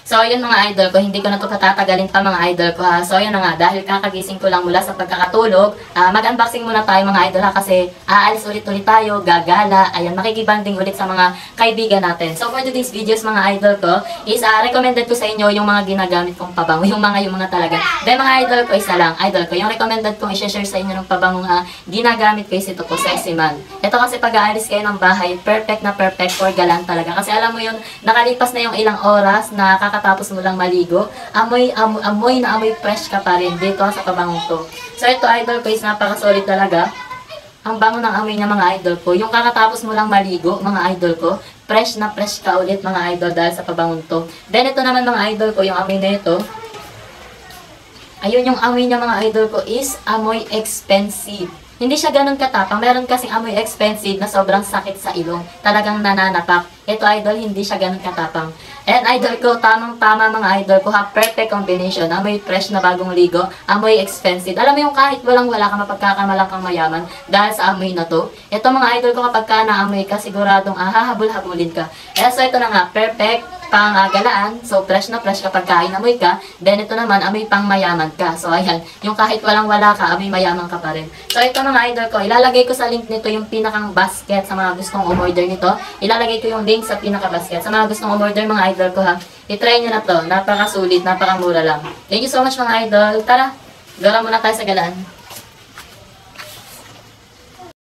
So, yun mga idol ko, hindi ko na ito patatagalin pa mga idol ko ha. So, yun na nga, dahil kakagising ko lang mula sa pagkakatulog, mag-unboxing muna tayo mga idol ha, kasi aalis ulit tayo, gagala, ayan, makikibanding ulit sa mga kaibigan natin. So, for today's videos mga idol ko, is recommended ko sa inyo yung mga ginagamit kong pabango, yung mga talaga. Then mga idol ko, isa lang, idol ko, yung recommended kong i-share sa inyo ng pabango ginagamit ko is ito po, Sexy Man. Ito kasi pag aalis kayo ng bahay, perfect na perfect for galan talaga. Kasi alam mo yun, nakalipas na yung ilang oras na kakatapos mo lang maligo, amoy na amoy fresh ka pa rin dito sa pabangong to. So ito idol ko is napaka-solid talaga. Ang bango ng amoy niya mga idol ko. Yung kakatapos mo lang maligo mga idol ko, fresh na fresh ka ulit mga idol dahil sa pabangong to. Then ito naman mga idol ko, yung amoy na ito. Ayun yung amoy niya mga idol ko is amoy expensive. Hindi siya ganun katapang. Meron kasing amoy expensive na sobrang sakit sa ilong. Talagang nananapak. Ito idol, hindi siya ganun katapang. And idol ko, tamang-tama mga idol ko ha. Perfect combination. Amoy fresh na bagong ligo. Amoy expensive. Alam mo yung kahit walang-wala ka, mapagkakamalang kang mayaman dahil sa amoy na to. Ito mga idol ko, kapag ka naamoy ka, siguradong hahabol-habulin ka. So ito na nga, perfect pang galaan. So fresh na fresh kapag inamoy ka. Then ito naman, amoy pang mayaman ka. So ayan, yung kahit walang-wala ka, amoy mayaman ka pa rin. So ito mga idol ko, ilalagay ko sa link nito yung pinakang basket sa mga gustong umorder nito. Ilalagay ko yung link sa pinaka-basket sa mga gustong umorder mga idol ko ha. I-try nyo na to. Napakasulit, napakamura lang. Thank you so much mga idol. Tara, gara muna tayo sa galaan.